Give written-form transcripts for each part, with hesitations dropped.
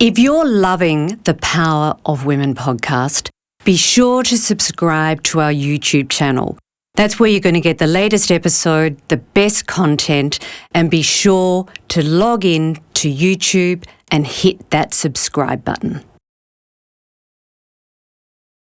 If you're loving the Power of Women podcast, be sure to subscribe to our YouTube channel. That's where you're going to get the latest episode, the best content, and be sure to log in to YouTube and hit that subscribe button.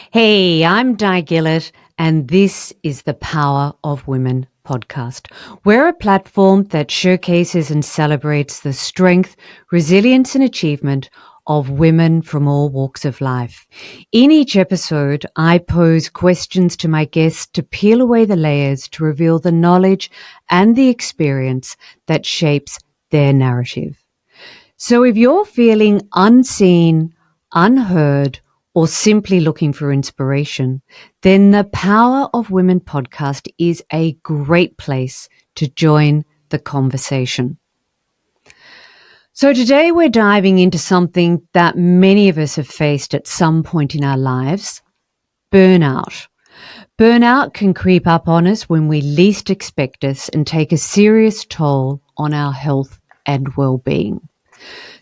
Hey, I'm Di Gillett, and this is the Power of Women podcast. We're a platform that showcases and celebrates the strength, resilience, and achievement of women from all walks of life. In each episode, I pose questions to my guests to peel away the layers to reveal the knowledge and the experience that shapes their narrative. So if you're feeling unseen, unheard, or simply looking for inspiration, then the Power of Women podcast is a great place to join the conversation. So today we're diving into something that many of us have faced at some point in our lives: burnout. Burnout can creep up on us when we least expect it and take a serious toll on our health and well-being.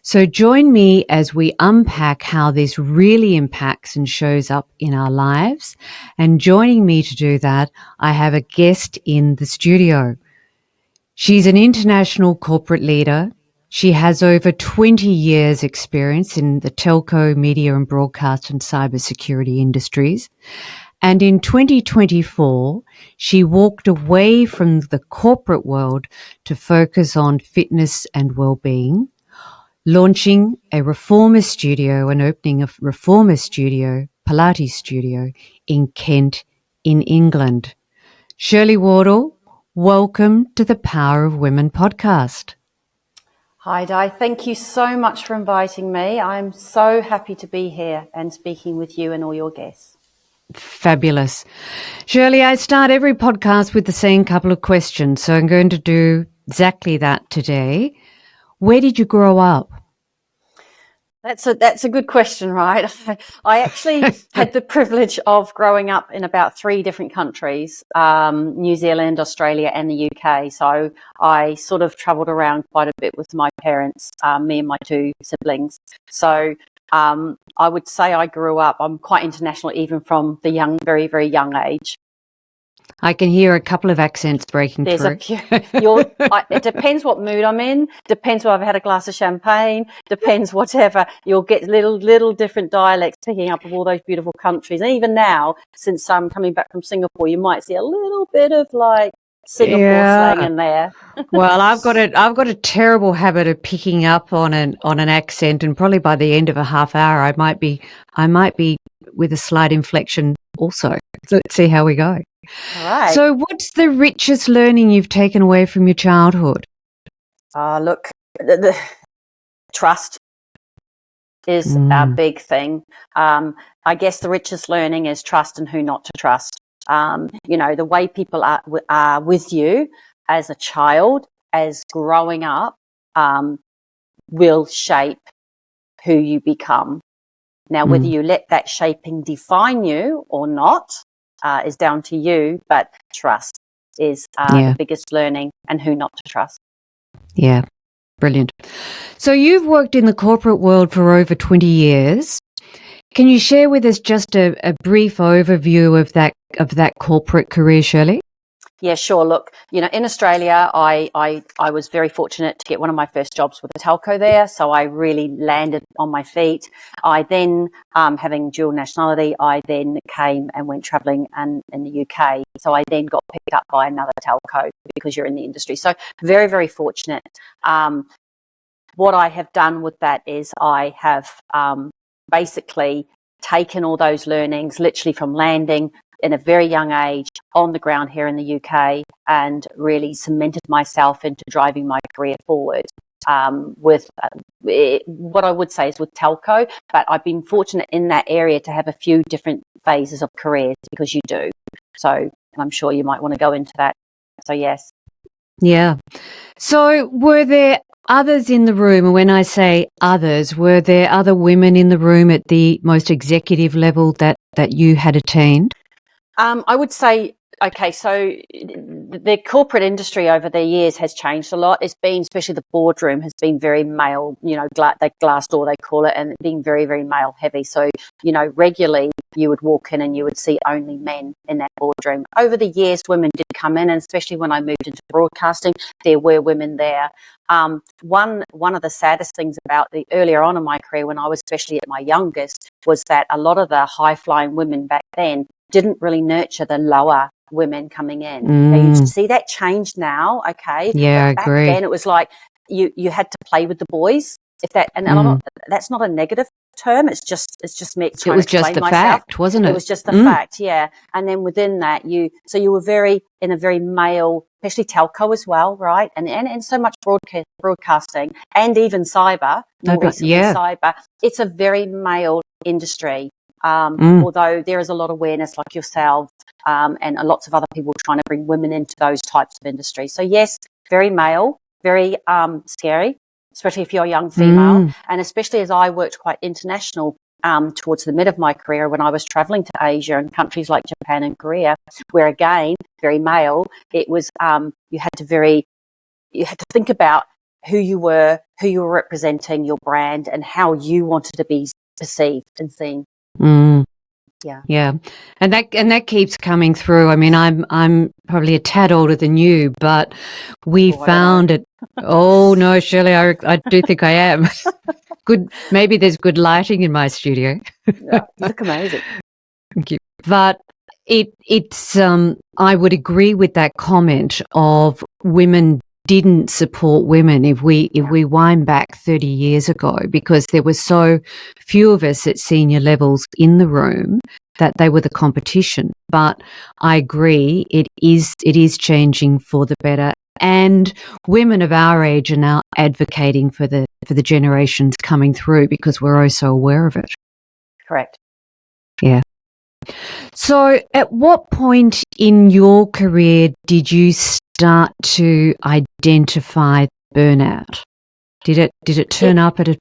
So join me as we unpack how this really impacts and shows up in our lives. And joining me to do that, I have a guest in the studio. She's an international corporate leader. She has over 20 years experience in the telco, media and broadcast and cybersecurity industries. And in 2024, she walked away from the corporate world to focus on fitness and well-being, launching a reformer studio and opening a reformer studio, Pilates studio, in Kent, in England. Shirley Wardle, welcome to the Power of Women podcast. Hi, Di. Thank you so much for inviting me. I'm so happy to be here and speaking with you and all your guests. Fabulous. Shirley, I start every podcast with the same couple of questions, so I'm going to do exactly that today. Where did you grow up? That's a good question, right? I actually had the privilege of growing up in about 3 different countries, New Zealand, Australia and the UK. So I sort of travelled around quite a bit with my parents, me and my 2 siblings. So I would say I grew up, I'm quite international even from the very, very young age. I can hear a couple of accents breaking There's through. a few. It depends what mood I'm in. Depends whether I've had a glass of champagne. Depends whatever. You'll get little different dialects picking up of all those beautiful countries. And even now, since I'm coming back from Singapore, you might see a little bit of like Singapore slang in there. Well, I've got a terrible habit of picking up on an accent, and probably by the end of a half hour, I might be with a slight inflection also. So let's see how we go. All right. So what's the richest learning you've taken away from your childhood? Look, the trust is a big thing. I guess the richest learning is trust and who not to trust. The way people are with you as a child, as growing up, will shape who you become. Now, whether you let that shaping define you or not is down to you, but trust is the biggest learning, and who not to trust. Yeah, brilliant. So you've worked in the corporate world for over 20 years. Can you share with us just a brief overview of that corporate career, Shirley? Yeah, sure. Look, in Australia, I was very fortunate to get one of my first jobs with a telco there. So I really landed on my feet. I then, having dual nationality, I then came and went travelling in the UK. So I then got picked up by another telco because you're in the industry. So very, very fortunate. What I have done with that is I have basically taken all those learnings literally from landing in a very young age on the ground here in the UK and really cemented myself into driving my career forward with what I would say is with telco. But I've been fortunate in that area to have a few different phases of careers, because you do. So I'm sure you might want to go into that. So yes. Yeah. So were there others in the room? And when I say others, were there other women in the room at the most executive level that you had attained? I would say Okay, so the corporate industry over the years has changed a lot. It's been, especially the boardroom, has been very male, the glass door, they call it, and being very, very male heavy. So, regularly you would walk in and you would see only men in that boardroom. Over the years, women did come in, and especially when I moved into broadcasting, there were women there. One of the saddest things about the earlier on in my career, when I was especially at my youngest, was that a lot of the high-flying women back then didn't really nurture the lower women coming in. Now you see that change now, okay? Yeah, but back agree. then it was like you had to play with the boys. If that, and that's not a negative term. It's just me trying to explain myself. It was just the fact, wasn't it? It was just the fact, yeah. And then within that, you were in a very male, especially telco as well, right? And so much broadcasting, and even cyber, more recently cyber. It's a very male industry. Although there is a lot of awareness, like yourself, and lots of other people trying to bring women into those types of industries. So yes, very male, very scary, especially if you're a young female, and especially as I worked quite international towards the mid of my career when I was traveling to Asia and countries like Japan and Korea, where again, very male, it was you had to think about who you were representing, your brand, and how you wanted to be perceived and seen. Yeah. And that keeps coming through. I mean, I'm probably a tad older than you, but we found it. Oh no, Shirley, I do think I am. Good. Maybe there's good lighting in my studio. Yeah, you look amazing. Thank you. But it's I would agree with that comment of women didn't support women if we wind back 30 years ago, because there were so few of us at senior levels in the room that they were the competition. But I agree, it is changing for the better, and women of our age are now advocating for the generations coming through, because we're oh so aware of it. Correct. Yeah. So at what point in your career did you start to identify burnout? Did it turn up at a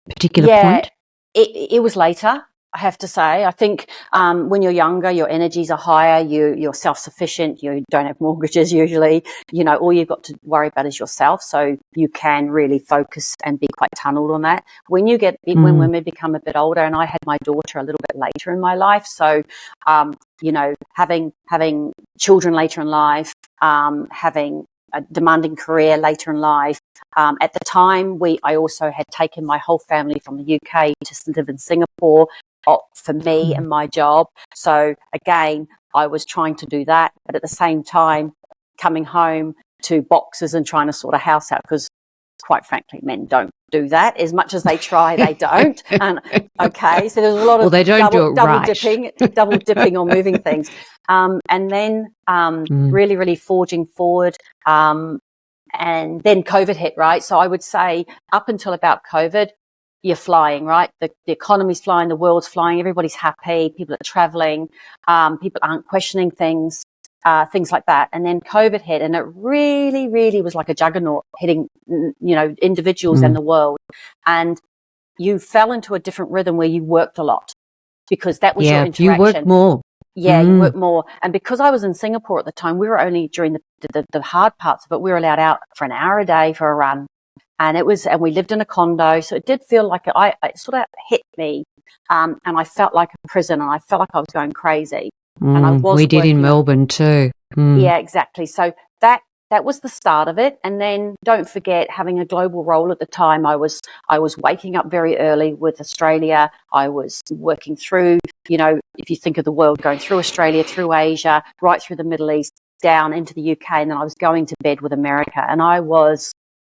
particular point? It was later, I have to say. I think when you're younger, your energies are higher, you're self-sufficient, you don't have mortgages usually, all you've got to worry about is yourself, so you can really focus and be quite tunneled on that. When women become a bit older, and I had my daughter a little bit later in my life, so having children later in life, having a demanding career later in life. At the time, I also had taken my whole family from the UK to live in Singapore for me and my job. So again, I was trying to do that, but at the same time, coming home to boxes and trying to sort a house out, because quite frankly, men don't do that. As much as they try, they don't. And okay, so there's a lot of they don't do it double right. double dipping or moving things. And then really, really forging forward. And then COVID hit, right? So I would say up until about COVID, you're flying, right? The economy's flying, the world's flying, everybody's happy, people are traveling, people aren't questioning things like that. And then COVID hit, and it really, really was like a juggernaut hitting, individuals and the world. And you fell into a different rhythm where you worked a lot, because that was your interaction. You worked more. Yeah, you work more. And because I was in Singapore at the time, we were only during the hard parts of it, we were allowed out for an hour a day for a run. And we lived in a condo. So it did feel like it sort of hit me. And I felt like a prison, and I felt like I was going crazy. And I was. We did in Melbourne too. Yeah, exactly. So that was the start of it. And then don't forget, having a global role at the time, I was waking up very early with Australia. I was working through, if you think of the world, going through Australia, through Asia, right through the Middle East, down into the UK, and then I was going to bed with America, and I was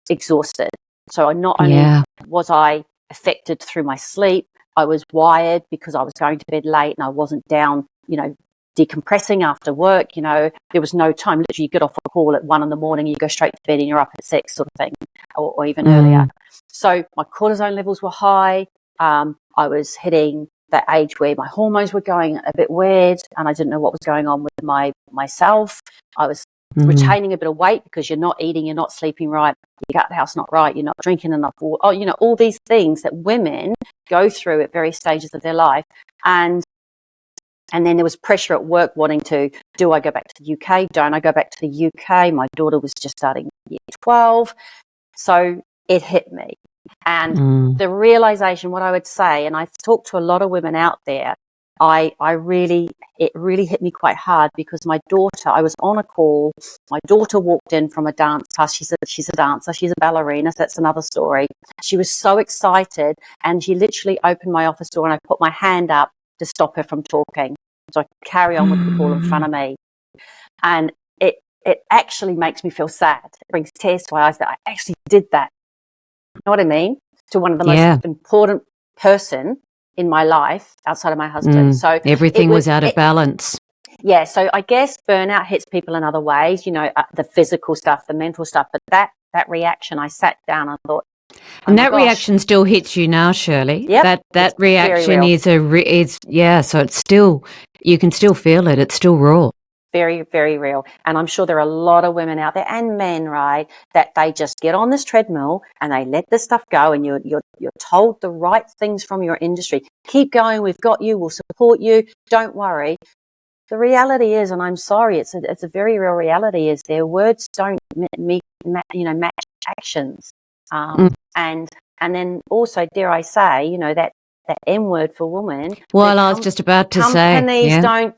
exhausted. So not only was I affected through my sleep, I was wired because I was going to bed late and I wasn't down, decompressing after work. There was no time. Literally, you get off a call at 1 a.m, you go straight to bed and you're up at 6, sort of thing, or even earlier. So my cortisone levels were high. I was hitting that age where my hormones were going a bit weird, and I didn't know what was going on with myself. I was retaining a bit of weight because you're not eating, you're not sleeping right, your gut health's not right, you're not drinking enough water. All these things that women go through at various stages of their life. And And then there was pressure at work wanting to, do I go back to the UK? Don't I go back to the UK? My daughter was just starting year 12. So it hit me. And the realization, what I would say, and I've talked to a lot of women out there, it really hit me quite hard because my daughter, I was on a call, my daughter walked in from a dance class. She's a dancer, she's a ballerina, so that's another story. She was so excited and she literally opened my office door and I put my hand up to stop her from talking. So I could carry on with the call in front of me. And it actually makes me feel sad. It brings tears to my eyes that I actually did that. You know what I mean? To one of the most important person in my life outside of my husband. So everything was out of balance. Yeah. So I guess burnout hits people in other ways, the physical stuff, the mental stuff. But that reaction, I sat down and thought, and that reaction still hits you now, Shirley. Yep, that reaction is so it's still, you can still feel it. It's still raw. Very, very real. And I'm sure there are a lot of women out there and men, right, that they just get on this treadmill and they let this stuff go, and you're told the right things from your industry. Keep going. We've got you. We'll support you. Don't worry. The reality is, and I'm sorry, it's a very real reality, is their words don't match actions. And then also, dare I say, that M word for woman. Well, I was just about to say, companies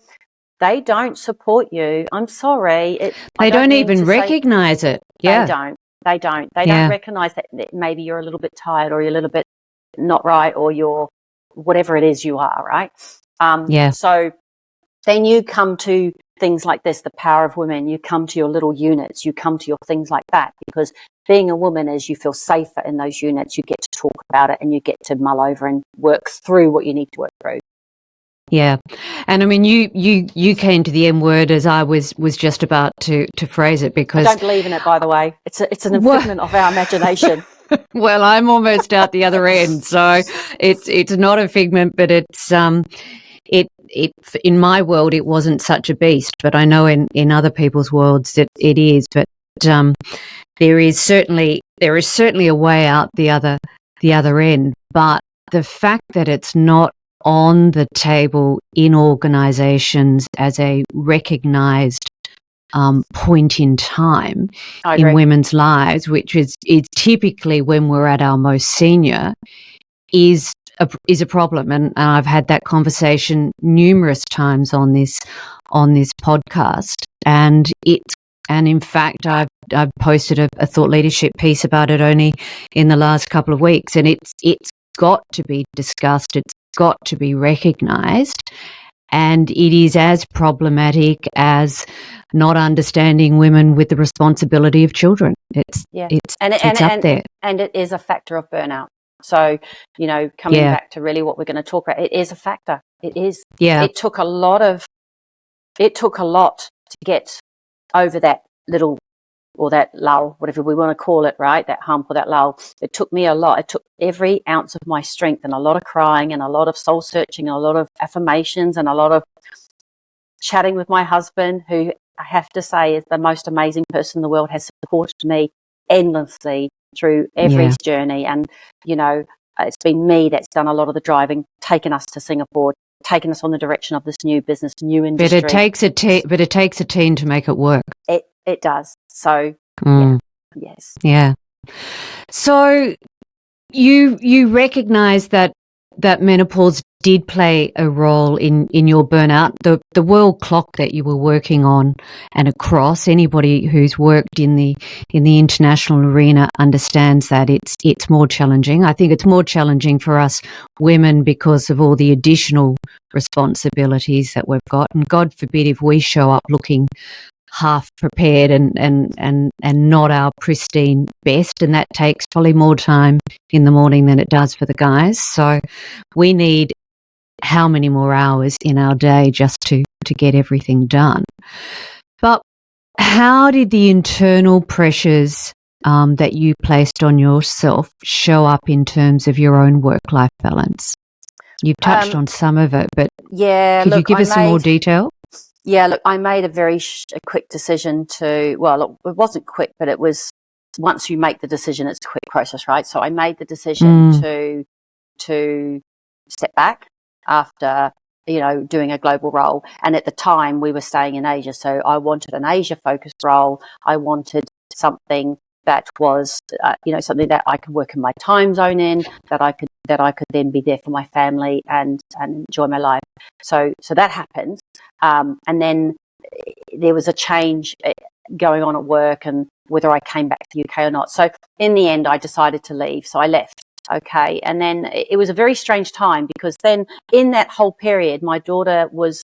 they don't support you. I'm sorry. They don't even recognize it. Yeah. They don't. They don't recognize that maybe you're a little bit tired or you're a little bit not right or you're whatever it is you are, right? So then you come to things like this, the power of women. You come to your little units. You come to your things like that, because being a woman is you feel safer in those units. You get to talk about it and you get to mull over and work through what you need to work through. Yeah. And I mean, you came to the M word as I was just about to phrase it, because I don't believe in it, by the way. It's an figment of our imagination. Well, I'm almost out the other end, so it's not a figment, but it's it in my world it wasn't such a beast, but I know in other people's worlds that it is. But there is certainly a way out the other end. But the fact that it's not on the table in organisations as a recognised point in time in women's lives, which is typically when we're at our most senior, is a problem. And I've had that conversation numerous times on this podcast, and in fact I've posted a thought leadership piece about it only in the last couple of weeks, and it's got to be discussed. It's got to be recognised, and it is as problematic as not understanding women with the responsibility of children. It's up there, and it is a factor of burnout. So, coming back to really what we're going to talk about, it is a factor. It is. Yeah. It took a lot to get over that little, or that lull, whatever we want to call it, right? That hump or that lull. It took me a lot. It took every ounce of my strength and a lot of crying and a lot of soul searching and a lot of affirmations and a lot of chatting with my husband, who I have to say is the most amazing person in the world, has supported me endlessly through every journey. And, it's been me that's done a lot of the driving, taken us to Singapore, taken us on the direction of this new business, new industry. But it takes a team to make it work. It does. So, yes. Yeah. So you recognise that menopause did play a role in your burnout. The world clock that you were working on and across, anybody who's worked in the international arena understands that it's more challenging. I think it's more challenging for us women because of all the additional responsibilities that we've got. And God forbid if we show up looking half prepared and not our pristine best, and that takes probably more time in the morning than it does for the guys. So we need how many more hours in our day just to get everything done. But how did the internal pressures that you placed on yourself show up in terms of your own work-life balance? You've touched on some of it, but could you give us some more detail? Yeah, look, I made a very quick decision to, well, look, it wasn't quick, but it was, once you make the decision, it's a quick process, right? So I made the decision to step back after doing a global role. And at the time we were staying in Asia. So I wanted an Asia focused role. I wanted something that was, something that I could work in my time zone in, that I could then be there for my family and enjoy my life. So that happened. And then there was a change going on at work and whether I came back to the UK or not. So in the end, I decided to leave. So I left. Okay. And then it was a very strange time because then in that whole period, my daughter was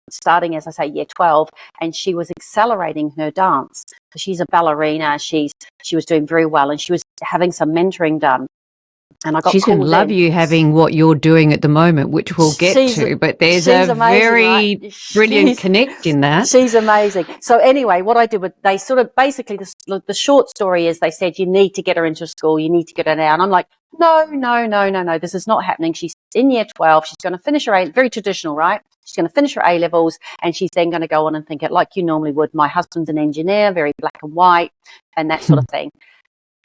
starting, as I say, year 12, and she was accelerating her dance. So she's a ballerina. She was doing very well and she was having some mentoring done. And I got She's going to love you having what you're doing at the moment, which we'll get to. But there's a amazing, very right? brilliant connect in that. She's amazing. So anyway, what I did was they sort of basically the short story is they said you need to get her into school, you need to get her now. And I'm like, no, this is not happening. She's in year 12. She's going to finish her very traditional, right? She's going to finish her A levels, and she's then going to go on and think it like you normally would. My husband's an engineer, very black and white, and that sort of thing.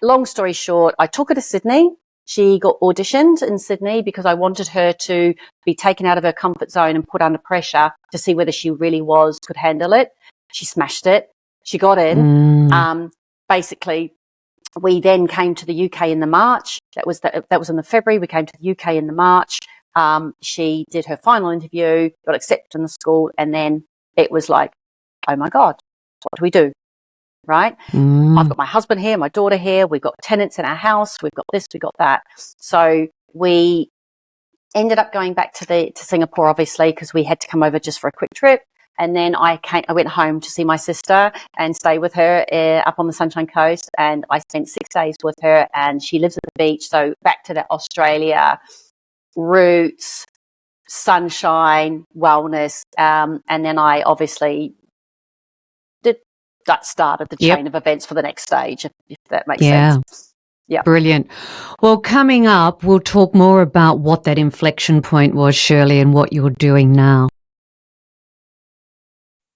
Long story short, I took her to Sydney. She got auditioned in Sydney because I wanted her to be taken out of her comfort zone and put under pressure to see whether she really could handle it. She smashed it. She got in. Basically, we then came to the UK in the March. That was in the February. We came to the UK in the March. She did her final interview, got accepted in the school, and then it was like, oh my God, what do we do? Right? I've got my husband here, my daughter here, we've got tenants in our house, we've got this, we've got that. So we ended up going back to Singapore, obviously, because we had to come over just for a quick trip. And then I went home to see my sister and stay with her up on the Sunshine Coast. And I spent 6 days with her, and she lives at the beach. So back to that Australia roots, sunshine, wellness. And then I obviously that started the chain of events for the next stage, if that makes sense. Yeah. Brilliant. Well, coming up, we'll talk more about what that inflection point was, Shirley, and what you're doing now.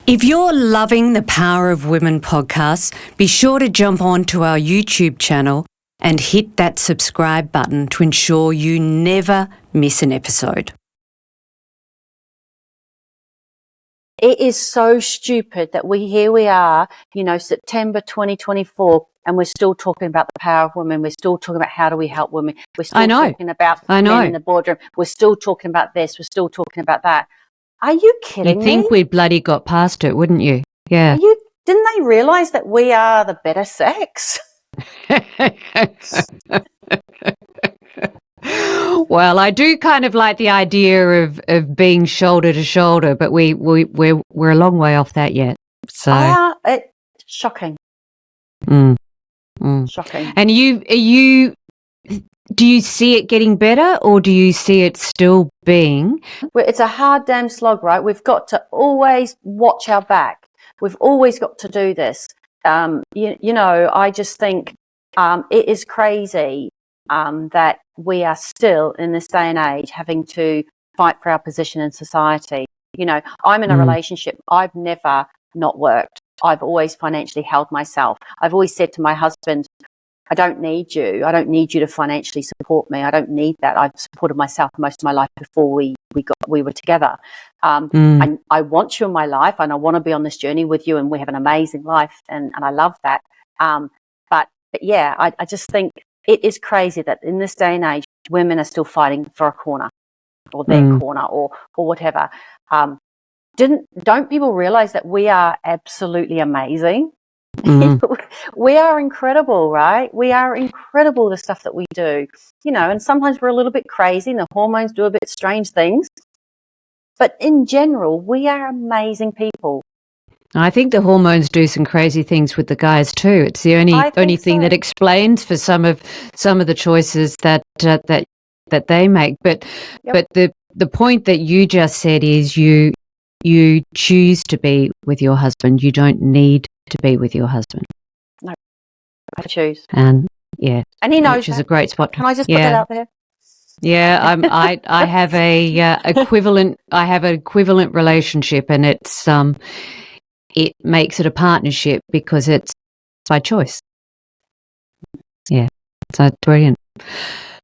If you're loving the Power of Women podcast, be sure to jump on to our YouTube channel and hit that subscribe button to ensure you never miss an episode. It is so stupid that we are, September 2024, and we're still talking about the power of women. We're still talking about how do we help women. We're still talking about men in the boardroom. We're still talking about this. We're still talking about that. Are you kidding me? You'd think we'd bloody got past it, wouldn't you? Yeah. Didn't they realise that we are the better sex? Well, I do kind of like the idea of being shoulder to shoulder, but we're a long way off that yet. So it's shocking. Shocking. And do you see it getting better, or do you see it still being? Well, it's a hard damn slog, right? We've got to always watch our back. We've always got to do this. I just think it is crazy that we are still in this day and age having to fight for our position in society. I'm in a relationship. I've never not worked. I've always financially held myself. I've always said to my husband, I don't need you. I don't need you to financially support me. I don't need that. I've supported myself most of my life before we were together. I want you in my life, and I want to be on this journey with you, and we have an amazing life, and I love that. But yeah, I just think it is crazy that in this day and age, women are still fighting for a corner or their corner or whatever. Don't people realize that we are absolutely amazing? We are incredible, right? We are incredible, the stuff that we do, and sometimes we're a little bit crazy and the hormones do a bit strange things. But in general, we are amazing people. I think the hormones do some crazy things with the guys too. It's the only thing that explains for some of the choices that they make. But the point that you just said is you choose to be with your husband. You don't need to be with your husband. No, I choose. And yeah, and he knows, which is a great spot. Can I just put that out there? Yeah, I have a equivalent. I have an equivalent relationship, and it's it makes it a partnership because it's by choice. Yeah, so brilliant.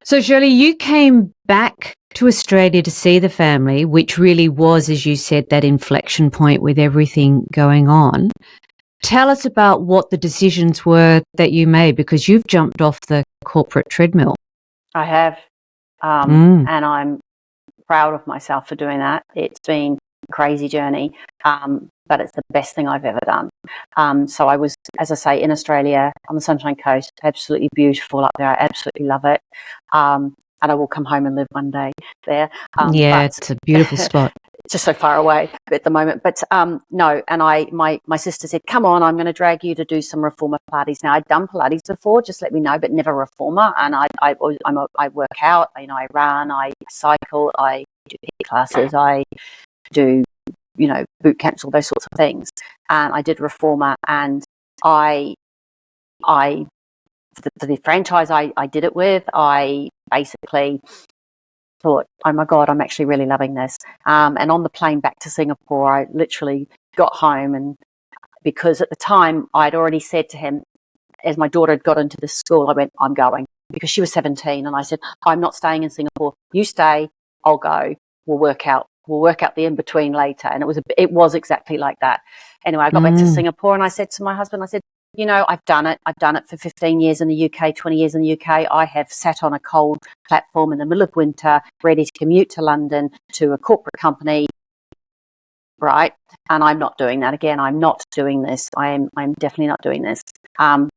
So, Shirley, you came back to Australia to see the family, which really was, as you said, that inflection point with everything going on. Tell us about what the decisions were that you made, because you've jumped off the corporate treadmill. I have, and I'm proud of myself for doing that. It's been a crazy journey, but it's the best thing I've ever done. So I was, as I say, in Australia on the Sunshine Coast, absolutely beautiful up there. I absolutely love it. And I will come home and live one day there. It's a beautiful spot. It's just so far away at the moment. But no, and my sister said, come on, I'm going to drag you to do some reformer Pilates. Now, I'd done Pilates before, just let me know, but never reformer. And I work out, I run, I cycle, I do HIIT classes, I do, boot camps, all those sorts of things. And I did reformer, and I the franchise I did it with, I basically thought, oh my God, I'm actually really loving this. And on the plane back to Singapore, I literally got home, and because at the time I'd already said to him, as my daughter had got into this school, I went, I'm going, because she was 17. And I said, I'm not staying in Singapore. You stay, I'll go. We'll work out the in-between later. And it was exactly like that. Anyway, I got back to Singapore, and I said to my husband, I said, I've done it. I've done it for 15 years in the UK, 20 years in the UK. I have sat on a cold platform in the middle of winter, ready to commute to London to a corporate company, right? And I'm not doing that again. I'm not doing this. I'm definitely not doing this. So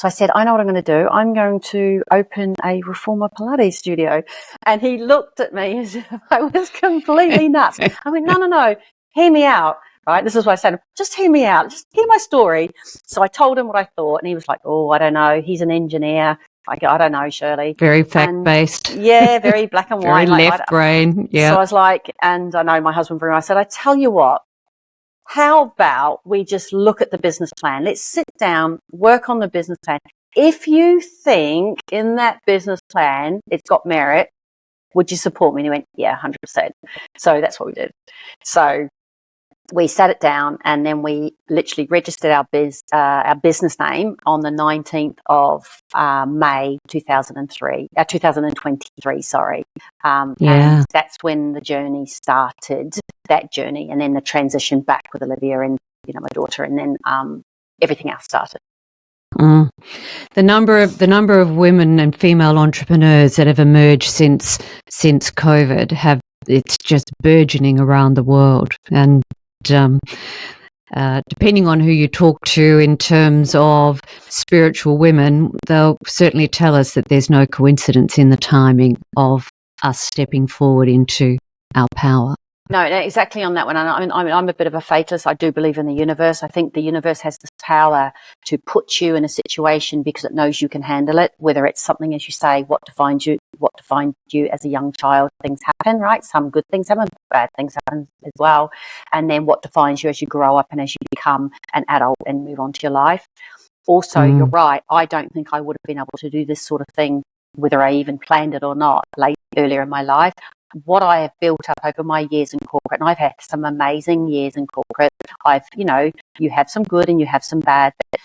I said, I know what I'm going to do. I'm going to open a reformer Pilates studio. And he looked at me as if I was completely nuts. I went, no, hear me out. Right, this is what I said. Just hear me out. Just hear my story. So I told him what I thought, and he was like, "Oh, I don't know. He's an engineer. I don't know, Shirley." Very fact-based. Yeah, very black and white. Very left brain. Yeah. So I was like, and I know my husband very well. I said, I tell you what. How about we just look at the business plan? Let's sit down, work on the business plan. If you think in that business plan it's got merit, would you support me? And he went, yeah, 100%. So that's what we did. So we sat it down, and then we literally registered our business name on the 19th of May 2023. Sorry, and that's when the journey started. That journey, and then the transition back with Olivia and my daughter, and then everything else started. The number of women and female entrepreneurs that have emerged since COVID it's just burgeoning around the world. And depending on who you talk to in terms of spiritual women, they'll certainly tell us that there's no coincidence in the timing of us stepping forward into our power. No, exactly on that one. I'm a bit of a fatalist. I do believe in the universe. I think the universe has this power to put you in a situation because it knows you can handle it, whether it's something, as you say, what defined you as a young child. Things happen, right? Some good things happen, bad things happen as well. And then what defines you as you grow up and as you become an adult and move on to your life. Also, you're right. I don't think I would have been able to do this sort of thing, whether I even planned it or not, earlier in my life. What I have built up over my years in corporate, and I've had some amazing years in corporate. You have some good and you have some bad, but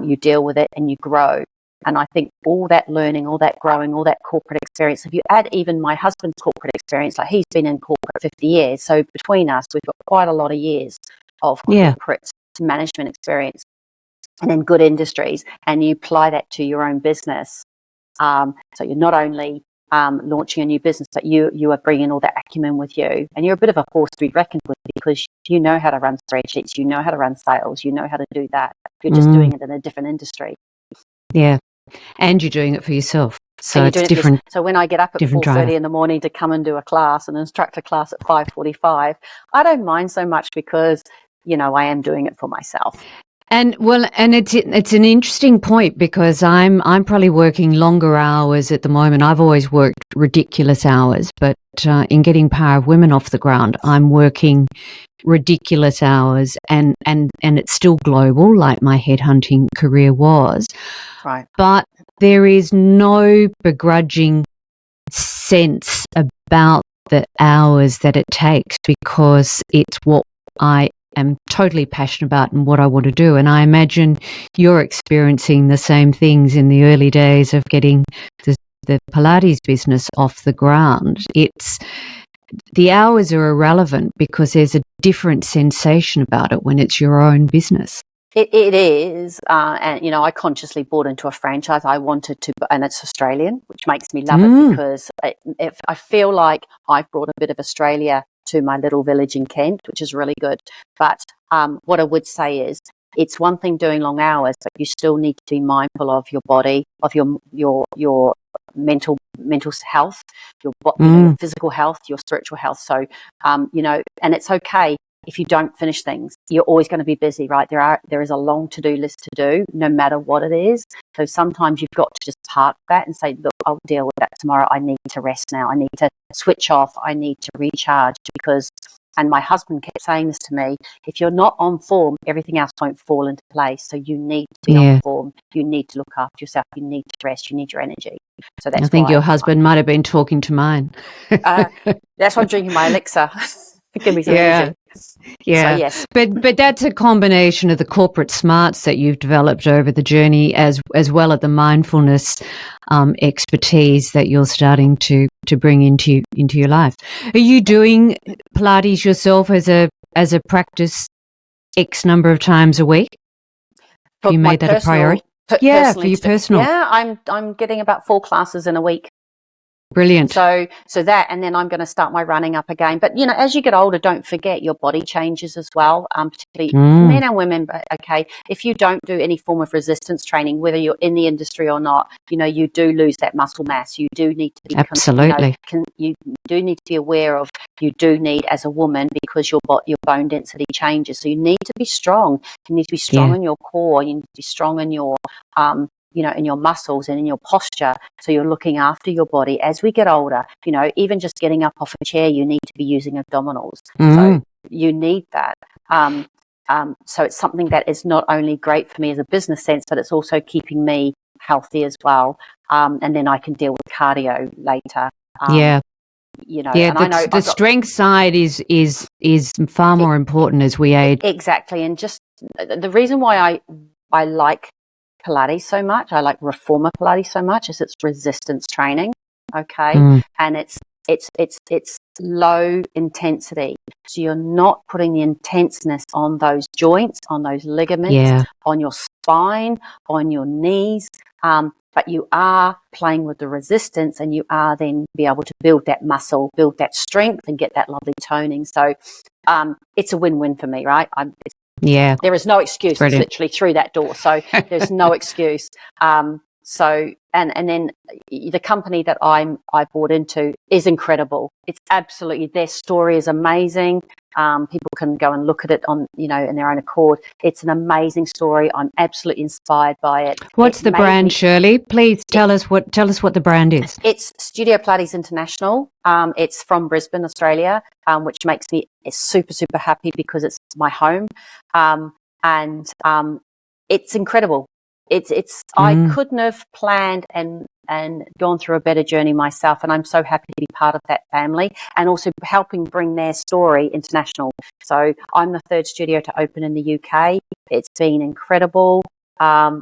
you deal with it and you grow. And I think all that learning, all that growing, all that corporate experience, if you add even my husband's corporate experience, like he's been in corporate 50 years. So between us, we've got quite a lot of years of corporate management experience and in good industries. And you apply that to your own business. So you're not only launching a new business, but you are bringing all that acumen with you, and you're a bit of a force to be reckoned with because you know how to run spreadsheets, you know how to run sales, you know how to do that. You're just doing it in a different industry. Yeah, and you're doing it for yourself. So it's different. So when I get up at 4:30 in the morning to come and do a class, an instructor class at 5:45, I don't mind so much because I am doing it for myself. And it's an interesting point because I'm probably working longer hours at the moment. I've always worked ridiculous hours, but in getting Power of Women off the ground, I'm working ridiculous hours, and it's still global, like my headhunting career was. Right. But there is no begrudging sense about the hours that it takes because it's what I am totally passionate about and what I want to do. And I imagine you're experiencing the same things in the early days of getting the the Pilates business off the ground, the hours are irrelevant because there's a different sensation about it when it's your own business. It is, and I consciously bought into a franchise. I wanted to, and it's Australian, which makes me love it because if I feel like I've brought a bit of Australia to my little village in Kent, which is really good. But what I would say is, it's one thing doing long hours, but you still need to be mindful of your body, of your mental health, your physical health, your spiritual health. So, and it's okay if you don't finish things. You're always going to be busy, right? There is a long to-do list to do, no matter what it is. So sometimes you've got to just park that and say, look, I'll deal with that tomorrow. I need to rest now. I need to switch off. I need to recharge and my husband kept saying this to me, if you're not on form, everything else won't fall into place. So you need to be on form. You need to look after yourself. You need to rest. You need your energy. So that's I think your husband might have been talking to mine. That's why I'm drinking my elixir. It can be some energy. Yeah. So, yes. But that's a combination of the corporate smarts that you've developed over the journey as well as the mindfulness expertise that you're starting to bring into your life. Are you doing Pilates yourself as a practice X number of times a week? Have you made that a priority? Yeah, for your personal. Yeah, I'm getting about 4 classes in a week. Brilliant. So that, and then I'm going to start my running up again. But, as you get older, don't forget your body changes as well, particularly men and women. But, okay, if you don't do any form of resistance training, whether you're in the industry or not, you do lose that muscle mass. You do need to be absolutely. You do need to be aware of. You do need, as a woman, because your bone density changes. So you need to be strong. You need to be strong in your core. You need to be strong in your in your muscles and in your posture. So you're looking after your body. As we get older, even just getting up off a chair, you need to be using abdominals. So you need that. So it's something that is not only great for me as a business sense, but it's also keeping me healthy as well. And then I can deal with cardio later. The strength side is far more important as we age. Exactly. And just the reason why I like Pilates so much, I like reformer Pilates so much, is it's resistance training. Okay. And it's low intensity. So you're not putting the intenseness on those joints, on those ligaments, on your spine, on your knees. But you are playing with the resistance, and you are then be able to build that muscle, build that strength, and get that lovely toning. So it's a win-win for me, right? There is no excuse. Brilliant. It's literally through that door. So there's no excuse. So then the company that I bought into is incredible. It's absolutely, their story is amazing. People can go and look at it on, in their own accord. It's an amazing story. I'm absolutely inspired by it. What's the brand, Shirley? Please tell us what the brand is. It's Studio Pilates International. It's from Brisbane, Australia, which makes me super, super happy because it's my home. And it's incredible. I couldn't have planned and gone through a better journey myself, and I'm so happy to be part of that family and also helping bring their story international. So I'm the 3rd studio to open in the UK. It's been incredible.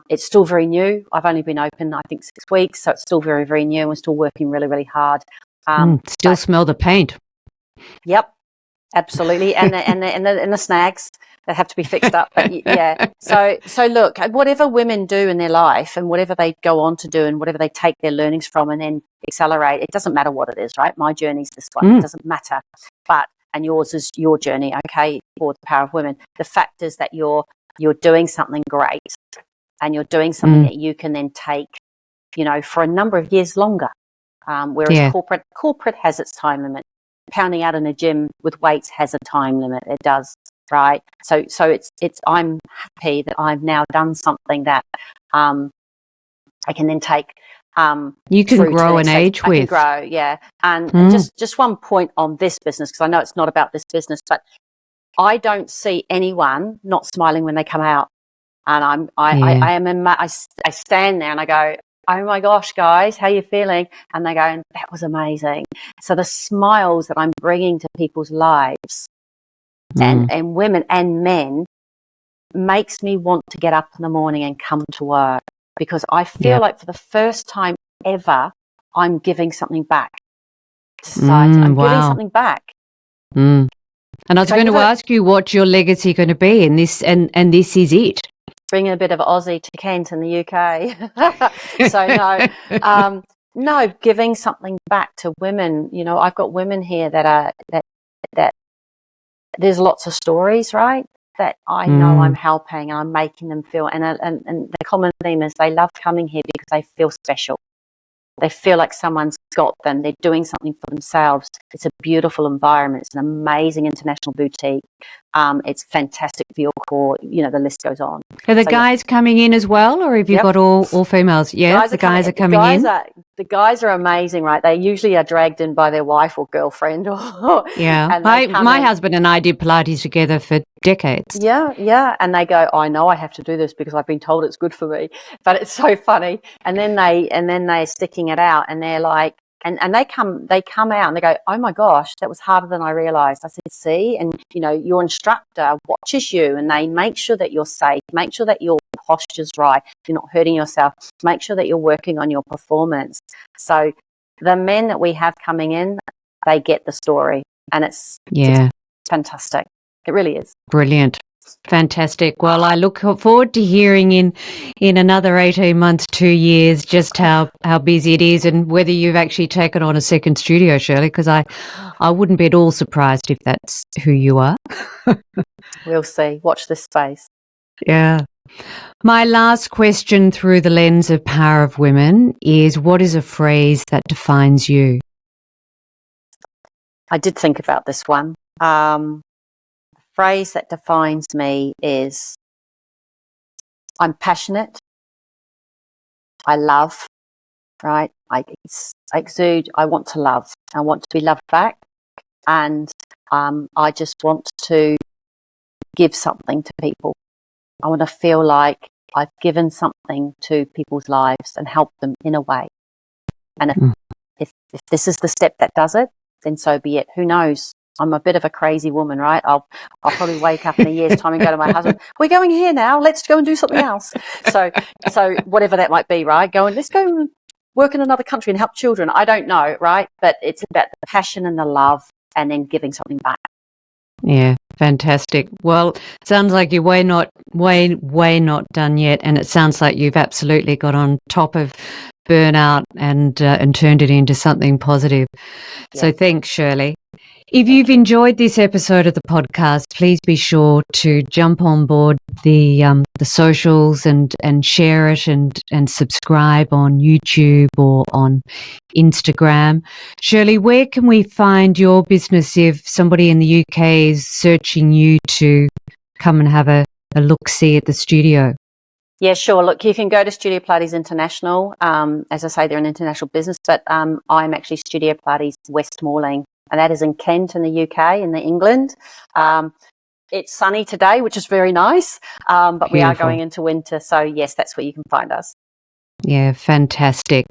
It's still very new. I've only been open, I think, 6 weeks, so it's still very, very new. We're still working really, really hard. Still smell the paint. Yep, absolutely, and the snags that have to be fixed up. But yeah, so look, whatever women do in their life and whatever they go on to do and whatever they take their learnings from and then accelerate, it doesn't matter what it is, right? My journey's this one. It doesn't matter. And yours is your journey, okay, for the power of women. The fact is that you're doing something great, and you're doing something that you can then take, for a number of years longer. Whereas corporate has its time limit. Pounding out in a gym with weights has a time limit. It does, right? So it's. I'm happy that I've now done something that I can then take. You can grow and age with. I can grow, yeah. And just one point on this business, because I know it's not about this business, but I don't see anyone not smiling when they come out. And I stand there and I go, oh my gosh, guys, how are you feeling? And they go, that was amazing. So the smiles that I'm bringing to people's lives and women and men makes me want to get up in the morning and come to work, because I feel like for the first time ever, I'm giving something back to society. I'm giving something back. And I was going to ask you what your legacy going to be, and this is it. Bringing a bit of Aussie to Kent in the UK. So no, giving something back to women. You know, I've got women here that there's lots of stories, right? That I know I'm helping and I'm making them feel, and the common theme is they love coming here because they feel special. They feel like someone's got them. They're doing something for themselves. It's a beautiful environment. It's an amazing international boutique. It's fantastic for your core. You know, the list goes on. Are the guys coming in as well, or have you got all females? Yeah, the guys are coming in. The guys are amazing, right? They usually are dragged in by their wife or girlfriend. Yeah. My husband and I did Pilates together for decades. Yeah. And they go, I know I have to do this because I've been told it's good for me. But it's so funny. And then they're sticking it out, and they're like, and they come out and they go, oh my gosh, that was harder than I realized. I said, see, and you know, your instructor watches you and they make sure that you're safe, make sure that your posture's right, you're not hurting yourself, make sure that you're working on your performance. So the men that we have coming in, they get the story, and it's fantastic. It really is. Brilliant. Fantastic. Well, I look forward to hearing in another 18 months, 2 years, just how busy it is, and whether you've actually taken on a second studio, Shirley, because I wouldn't be at all surprised if that's who you are. We'll see. Watch this space. Yeah. My last question through the lens of Power of Women is, what is a phrase that defines you? I did think about this one. Phrase that defines me is I'm passionate, I love, right? I exude, I want to love, I want to be loved back, and I just want to give something to people. I want to feel like I've given something to people's lives and helped them in a way. And if this is the step that does it, then so be it. Who knows? I'm a bit of a crazy woman, right? I'll probably wake up in a year's time and go to my husband, we're going here now, let's go and do something else. So whatever that might be, right? Let's go and work in another country and help children. I don't know, right? But it's about the passion and the love, and then giving something back. Yeah, fantastic. Well, sounds like you're way not done yet, and it sounds like you've absolutely got on top of burnout and turned it into something positive. Yeah. So thanks, Shirley. If you've enjoyed this episode of the podcast, please be sure to jump on board the socials and share it and subscribe on YouTube or on Instagram. Shirley, where can we find your business if somebody in the UK is searching you to come and have a look-see at the studio? Yeah, sure. Look, you can go to Studio Pilates International. As I say, they're an international business, but I'm actually Studio Pilates Westmoreland. And that is in Kent in the UK, in England. It's sunny today, which is very nice, but beautiful. We are going into winter. So, yes, that's where you can find us. Yeah, fantastic.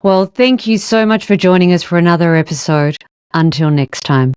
Well, thank you so much for joining us for another episode. Until next time.